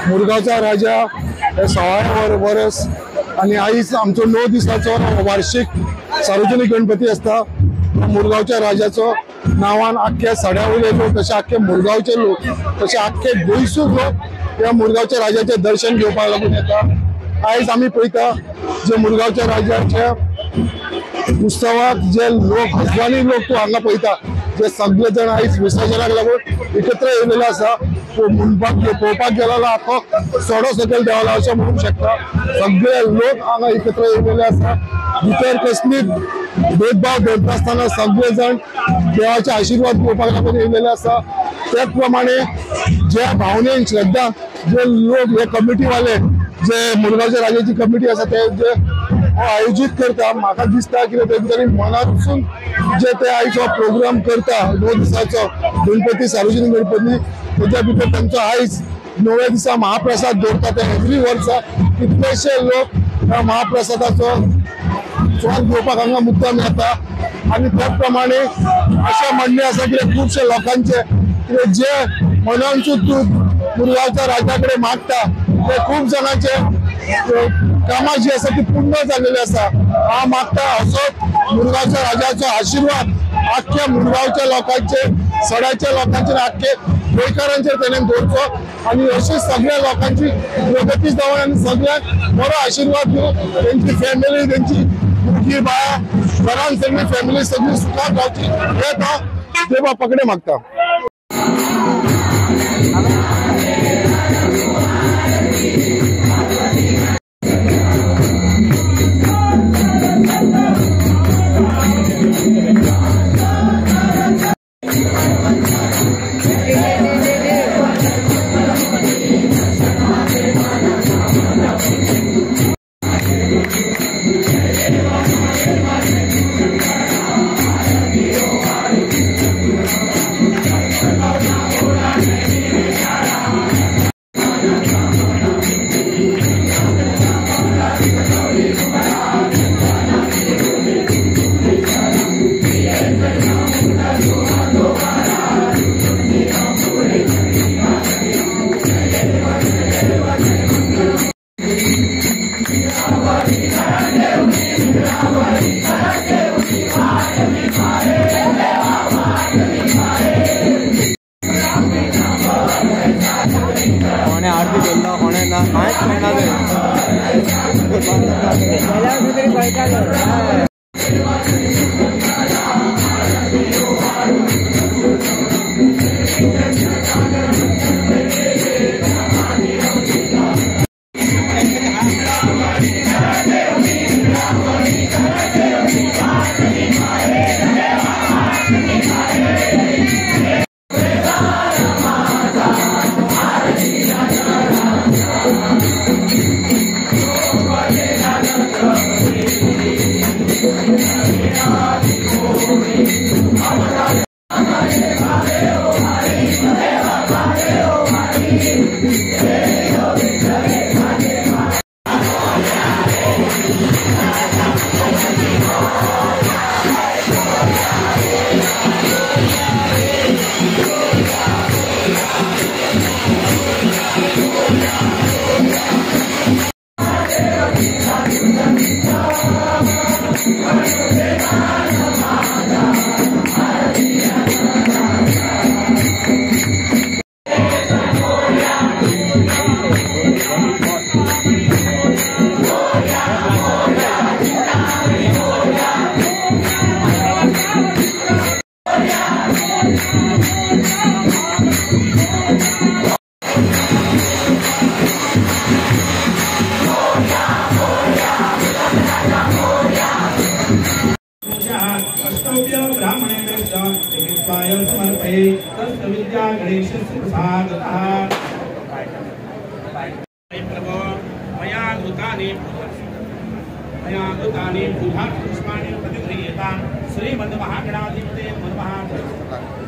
मुरगांवचा राजा हे 16 verse आणि eyes आमचो 9 दिसाचो वार्षिक सार्वजनिक गणपती असता। मुरगांवच्या राजाचो नावान आख्या सड्यावयले लोक तसे आख्खे मुरगांवचे लोक तसे आख्खे गोंयसूच लोक या मुरगांवच्या राजाचे दर्शन घेवपाक लागून येता। आयज आमी पळयता जे मुरगांवच्या राजाच्या उत्सवाक जे लोक अफगाणी लोक तू हांगा पळयता जे सगळे जण आयज विसर्जनाक लागून एकत्र येयलेले आसा। पळोवपाक गेलो आखो सडो सकयल देंवला अशें म्हणूंक शकता। सगळे लोक हांगा एकत्र येयलेले आसा। भितर कसली भेदभाव धरनासतना सगळे जण देवाचे आशीर्वाद घेवपाक लागून येयलेले आसा। त्याच प्रमाणे ज्या भावनेन श्रद्धा जे लोक हे कमिटी वाले जे मुरगांवच्या राजाची कमिटी आसा ते जे आयोजित करता म्हाका दिसता की तेंच्यांनी मनासून जे ते आयज हो प्रोग्राम करता 9 दिसाचो गणपती सार्वजनिक गणपती त्याच्या भितर तांचो आयज 9व्या दिसा महाप्रसाद दवरता ते एवरी वर्सा कितलेशे लोक ह्या महाप्रसादाचो स्वाद घेवपाक हांगा मुद्दाम येता। आणि त्याच प्रमाणे अशें म्हणणे आसा की खुबशे लोकांचे जे मनांसून तूं मुरगांवच्या राजा कडेन मागता ते खूब जाणांचे कामां जी आसा ती पूर्ण जाल्लेली आसा। हांव मागता असो मुरगांवच्या राजाचो आशीर्वाद आख्ख्या मुरगांवच्या लोकांचे सड्याच्या लोकांचे आख्खे गोंयकारांचेर तेणें दवरचो आणि अशी सगळ्या लोकांची प्रगती जावं आणि सगळ्यांक बरो आशीर्वाद दिवन तेंची फॅमिली तेंची भुरगीं बाळां घरान सगळी फॅमिली सगळी सुखान रावची हें हांव देवा कडेन मागता।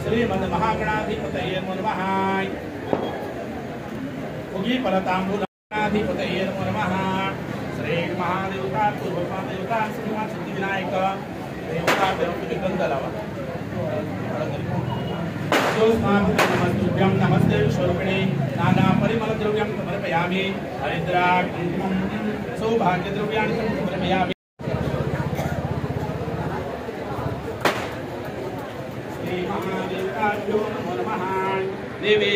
श्रीमन्महागणाधिपतये नमः। उगी फलताम्बूलाधिपतये नमः। श्री महादेवता पूर्वदेवता श्रीमान सिद्धिविनायक देवता देवता नमस्तुभ्यं नमस्ते स्वरूपिणे नाना परिमल द्रव्यं समर्पयामि हरिद्रा कुंकुमं सौभाग्य द्रव्याणि समर्पयामि श्री महादेवाभ्यो नमो नमः देवी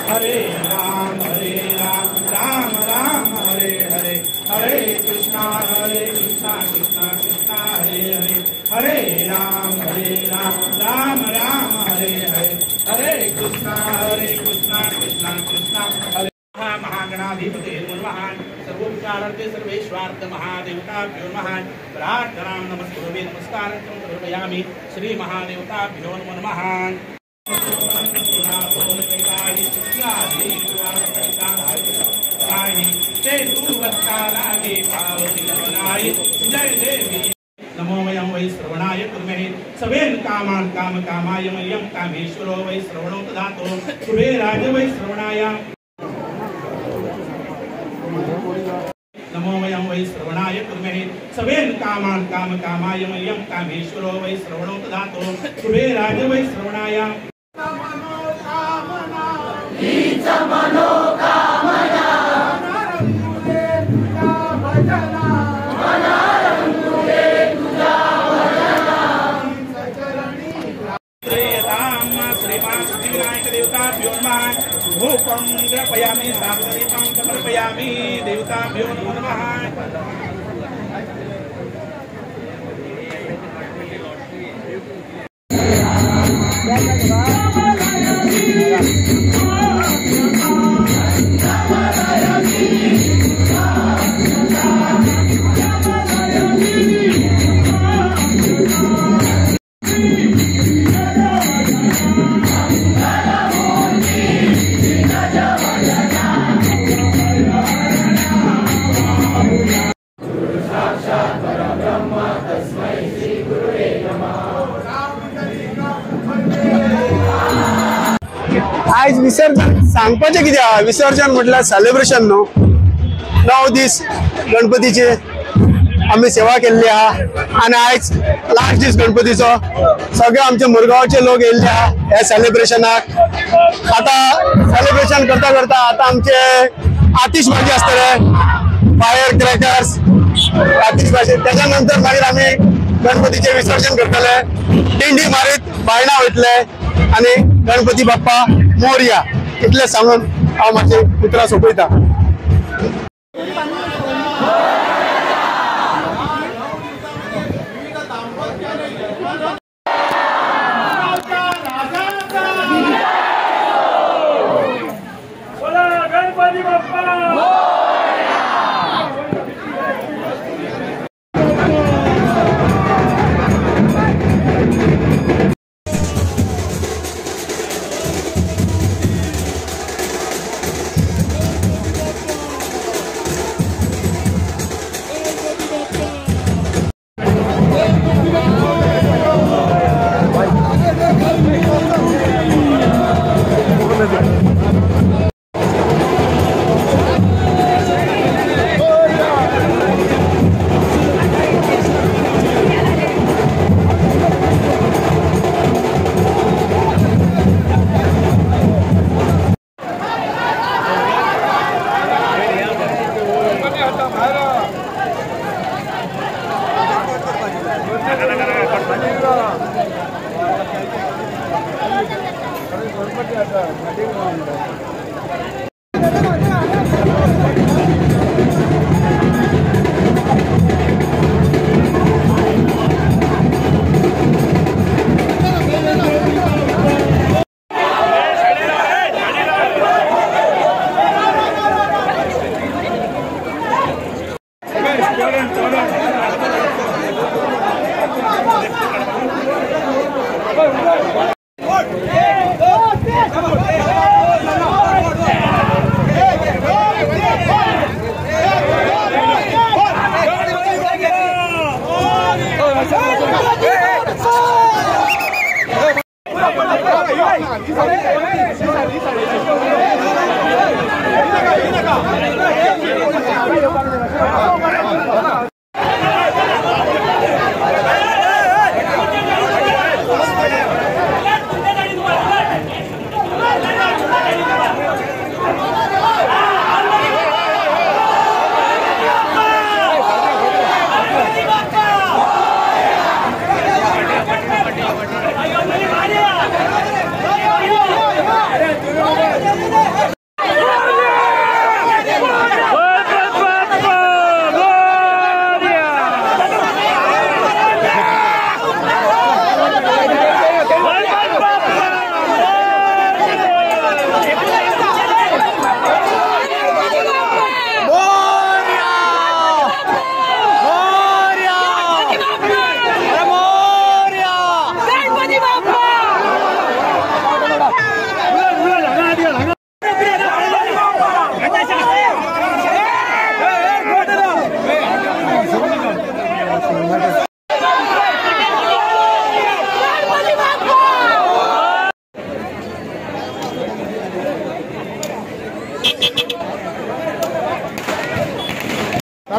हरे राम राम राम हरे हरे, हरे कृष्णा कृष्णा कृष्णा हरे हरे, हरे राम राम राम हरे हरे, हरे कृष्णा कृष्णा कृष्णा हरे। महागणाधिपते नमः, सर्वोपचारार्थे सर्वेश्वार्थ महादेवताभ्यो नमः, प्रार्थनां नमस्ते नमस्कारं समर्पयामि श्री महादेवताभ्यो नमः। जय देवी नमो वयं वै श्रवणाय कुर्महे सवेन कामान् कामकामाय मह्यं कामेश्वरो वै श्रवणो ददातु कुबेराय वै श्रवणाय नमो वयं वै श्रवणाय कुर्महे सवेन कामान् कामकामाय मह्यं कामेश्वरो वै श्रवणो ददातु कुबेराय वै श्रवणाय भूपं ग्रपयामि सागरीपं समर्पयामि देवताभ्यो नमः। आज विसर्जन सांगपाचें कितें विसर्जन म्हटल्यार सेलिब्रेशन न्हू 9 दीस गणपतीचे आमी सेवा केल्ली आहा आनी आयज लास्ट दीस गणपतीचो सगळे आमचे मुरगांवचे लोक येयल्ले आहा ह्या सेलिब्रेशनाक। आतां सेलिब्रेशन करता करता आतां आमचे आतिशबाजी आसतले फायर क्रॅकर्स आतिशबाजी त्याच्या नंतर मागीर आमी गणपतीचे विसर्जन करतले दिंडी मारीत बायणां वयतले आनी गणपती बाप्पा मोरया इतले सांगून हांव म्हाजे उतरां सोंपयता।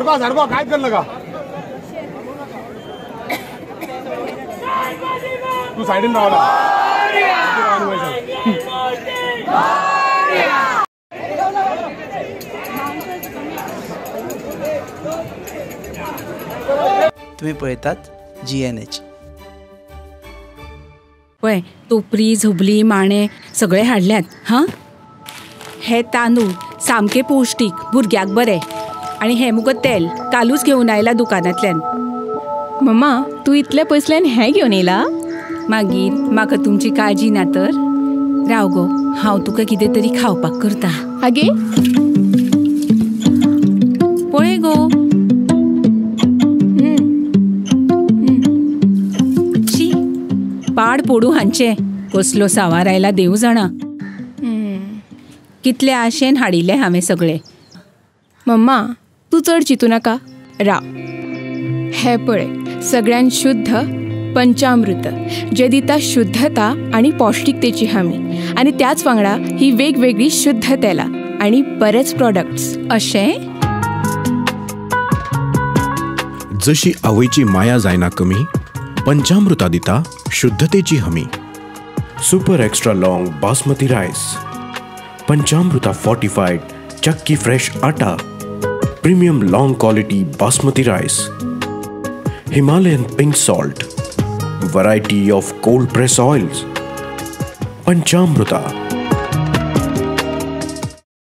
झाडपा काय कर नका तू साईडीन रावला तुम्ही पळयतात GNH. पळय टोपरी झबली माणे सगळे हाडल्यात हां. हे तांदूळ सामके पौष्टीक भुरग्याक बरे आणि हे मुगो तेल कालूच घेवन आयला दुकानांतल्यान. मम्मा तू इतल्या पयसल्यान हें घेवन येयला? मागीर म्हाका तुमची काळजी ना तर. राव गो हांव तुका कितें तरी खावपाक करता. आगे पळय गो. शी पाड पडू हांचे कसलो सावार आयला देव जाणा. कितले आशेन हाडिल्ले हांवें सगळे. मम्मा तू चड चिंतू नाका राव. हे पळय सगळ्यान शुद्ध पंचामृत जे दिता शुद्धता आणि पौष्टिकतेची हमी आणि त्याच वांगडा ही वेगवेगळी शुद्ध तेलां आणि बरेच प्रोडक्ट्स अशें. जशी आवयची माया जायना कमी पंचामृता दिता शुद्धतेची हमी. Super extra long basmati rice, पंचामृता fortified chakki fresh atta, premium long quality basmati rice, Himalayan pink salt, variety of cold press oils, Panchamruta.